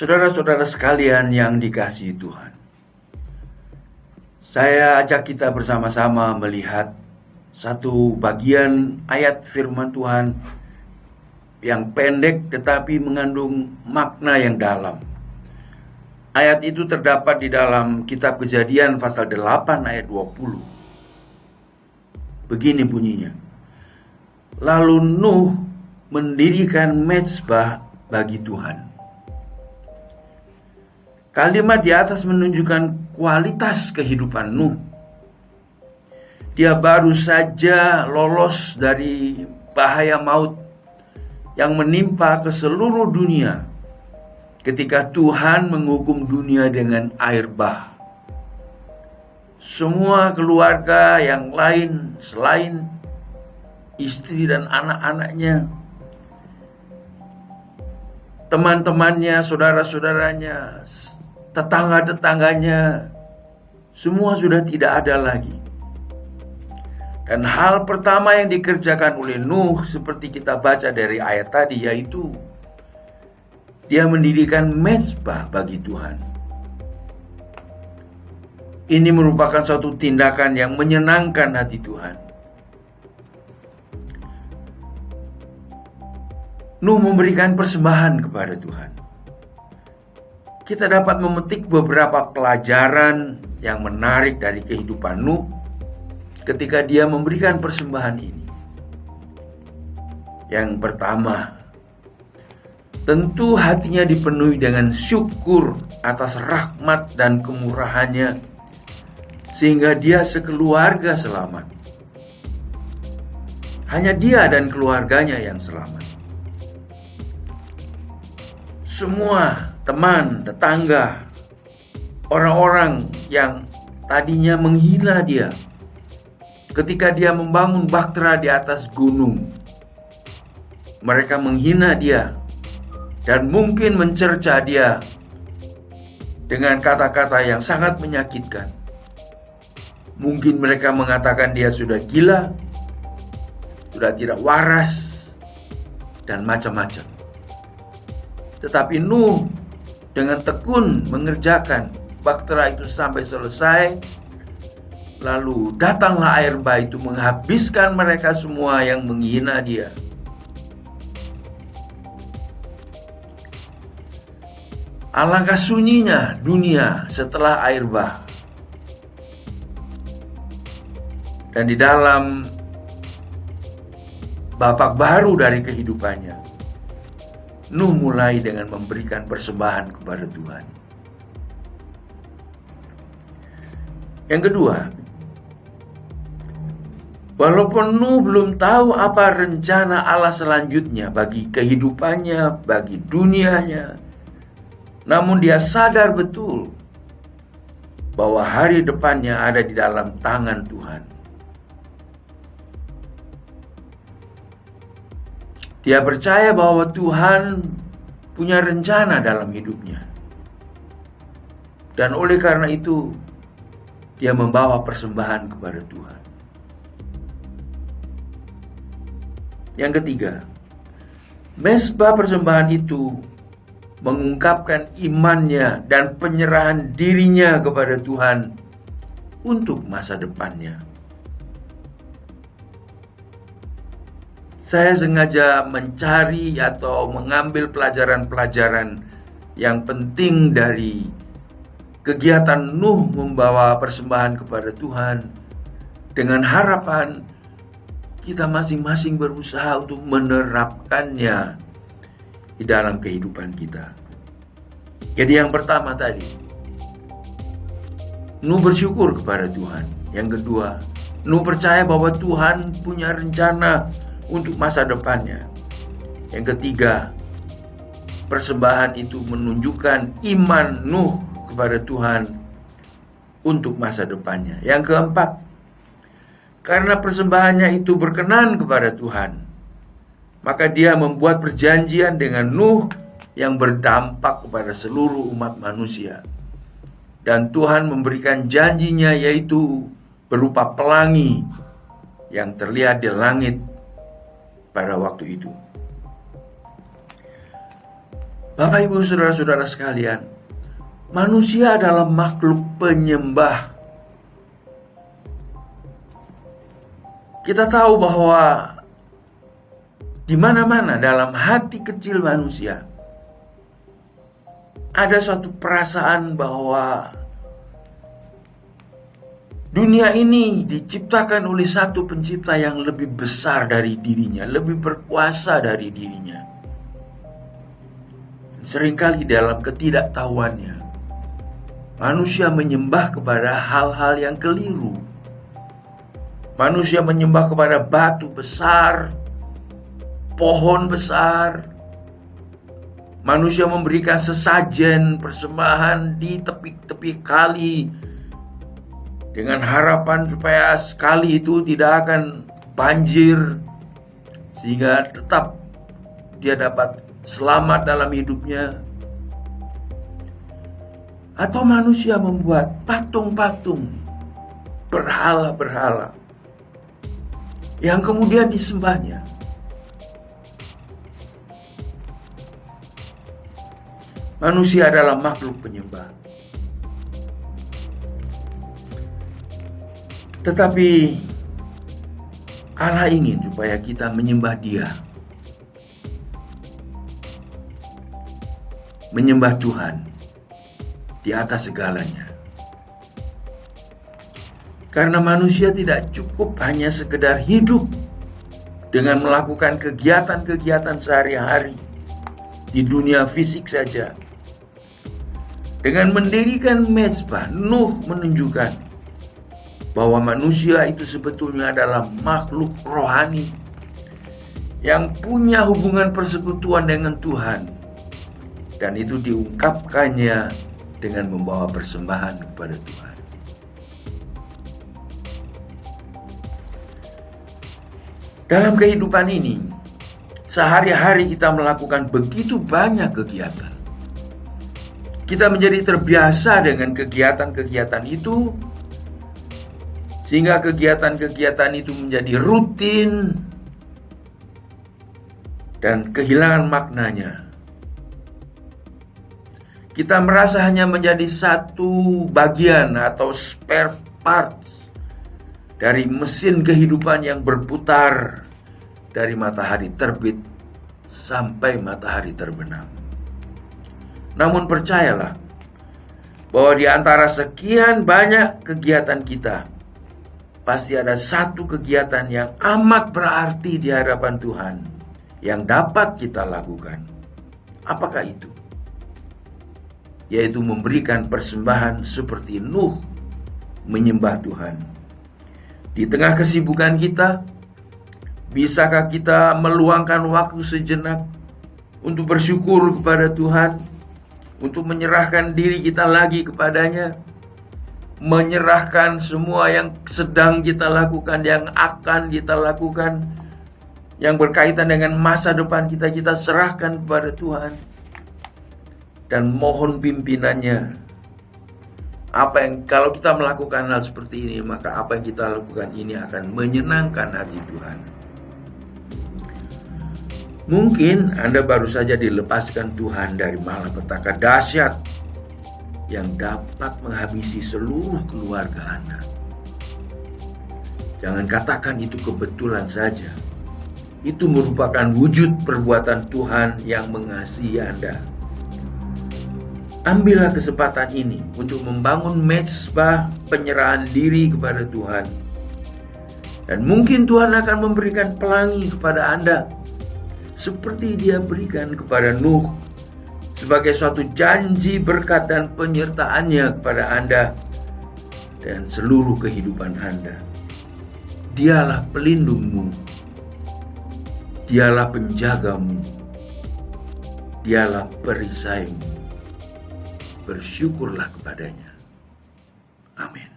Saudara-saudara sekalian yang dikasihi Tuhan, saya ajak kita bersama-sama melihat satu bagian ayat firman Tuhan yang pendek tetapi mengandung makna yang dalam. Ayat itu terdapat di dalam kitab Kejadian pasal 8 ayat 20. Begini bunyinya. Lalu Nuh mendirikan mezbah bagi Tuhan. Kalimat di atas menunjukkan kualitas kehidupan Nuh. Dia baru saja lolos dari bahaya maut yang menimpa ke seluruh dunia ketika Tuhan menghukum dunia dengan air bah. Semua keluarga yang lain selain istri dan anak-anaknya, teman-temannya, saudara-saudaranya, tetangga-tetangganya, semua sudah tidak ada lagi. Dan hal pertama yang dikerjakan oleh Nuh seperti kita baca dari ayat tadi, yaitu dia mendirikan mezbah bagi Tuhan. Ini merupakan suatu tindakan yang menyenangkan hati Tuhan. Nuh memberikan persembahan kepada Tuhan. Kita dapat memetik beberapa pelajaran yang menarik dari kehidupan Nuh ketika dia memberikan persembahan ini. Yang pertama, tentu hatinya dipenuhi dengan syukur atas rahmat dan kemurahannya sehingga dia sekeluarga selamat. Hanya dia dan keluarganya yang selamat. Semua teman, tetangga, orang-orang yang tadinya menghina dia ketika dia membangun bahtera di atas gunung, mereka menghina dia dan mungkin mencerca dia dengan kata-kata yang sangat menyakitkan. Mungkin mereka mengatakan dia sudah gila, sudah tidak waras, dan macam-macam. Tetapi Nuh dengan tekun mengerjakan bahtera itu sampai selesai. Lalu datanglah air bah itu menghabiskan mereka semua yang menghina dia. Alangkah sunyinya dunia setelah air bah. Dan di dalam babak baru dari kehidupannya, Nuh mulai dengan memberikan persembahan kepada Tuhan. Yang kedua, walaupun Nuh belum tahu apa rencana Allah selanjutnya bagi kehidupannya, bagi dunianya, namun dia sadar betul bahwa hari depannya ada di dalam tangan Tuhan. Dia percaya bahwa Tuhan punya rencana dalam hidupnya. Dan oleh karena itu, dia membawa persembahan kepada Tuhan. Yang ketiga, mezbah persembahan itu mengungkapkan imannya dan penyerahan dirinya kepada Tuhan untuk masa depannya. Saya sengaja mencari atau mengambil pelajaran-pelajaran yang penting dari kegiatan Nuh membawa persembahan kepada Tuhan dengan harapan kita masing-masing berusaha untuk menerapkannya di dalam kehidupan kita. Jadi yang pertama tadi, Nuh bersyukur kepada Tuhan. Yang kedua, Nuh percaya bahwa Tuhan punya rencana untuk masa depannya. Yang ketiga, persembahan itu menunjukkan iman Nuh kepada Tuhan untuk masa depannya. Yang keempat, karena persembahannya itu berkenan kepada Tuhan, maka dia membuat perjanjian dengan Nuh yang berdampak kepada seluruh umat manusia. Dan Tuhan memberikan janjinya, yaitu berupa pelangi yang terlihat di langit pada waktu itu. Bapak, Ibu, saudara-saudara sekalian, manusia adalah makhluk penyembah. Kita tahu bahwa di mana-mana dalam hati kecil manusia ada suatu perasaan bahwa dunia ini diciptakan oleh satu pencipta yang lebih besar dari dirinya, lebih berkuasa dari dirinya. Seringkali dalam ketidaktahuannya, manusia menyembah kepada hal-hal yang keliru. Manusia menyembah kepada batu besar, pohon besar. Manusia memberikan sesajen persembahan di tepi-tepi kali dengan harapan supaya kali itu tidak akan banjir, sehingga tetap dia dapat selamat dalam hidupnya. Atau manusia membuat patung-patung, berhala-berhala yang kemudian disembahnya. Manusia adalah makhluk penyembah. Tetapi Allah ingin supaya kita menyembah Dia. Menyembah Tuhan di atas segalanya. Karena manusia tidak cukup hanya sekedar hidup dengan melakukan kegiatan-kegiatan sehari-hari di dunia fisik saja. Dengan mendirikan mezbah, Nuh menunjukkan bahwa manusia itu sebetulnya adalah makhluk rohani yang punya hubungan persekutuan dengan Tuhan. Dan itu diungkapkannya dengan membawa persembahan kepada Tuhan. Dalam kehidupan ini, sehari-hari kita melakukan begitu banyak kegiatan. Kita menjadi terbiasa dengan kegiatan-kegiatan itu, sehingga kegiatan-kegiatan itu menjadi rutin dan kehilangan maknanya. Kita merasa hanya menjadi satu bagian atau spare parts dari mesin kehidupan yang berputar dari matahari terbit sampai matahari terbenam. Namun percayalah bahwa di antara sekian banyak kegiatan kita, pasti ada satu kegiatan yang amat berarti di hadapan Tuhan yang dapat kita lakukan. Apakah itu? Yaitu memberikan persembahan seperti Nuh menyembah Tuhan. Di tengah kesibukan kita, bisakah kita meluangkan waktu sejenak untuk bersyukur kepada Tuhan, untuk menyerahkan diri kita lagi kepadanya, menyerahkan semua yang sedang kita lakukan, yang akan kita lakukan, yang berkaitan dengan masa depan kita, kita serahkan kepada Tuhan dan mohon pimpinannya. Kalau kita melakukan hal seperti ini, maka apa yang kita lakukan ini akan menyenangkan hati Tuhan. Mungkin Anda baru saja dilepaskan Tuhan dari malapetaka dahsyat yang dapat menghabisi seluruh keluarga Anda. Jangan katakan itu kebetulan saja. Itu merupakan wujud perbuatan Tuhan yang mengasihi Anda. Ambillah kesempatan ini untuk membangun mezbah penyerahan diri kepada Tuhan. Dan mungkin Tuhan akan memberikan pelangi kepada Anda, seperti Dia berikan kepada Nuh, sebagai suatu janji berkat dan penyertaannya kepada Anda dan seluruh kehidupan Anda. Dialah pelindungmu, Dialah penjagamu, Dialah perisaimu. Bersyukurlah kepadanya. Amin.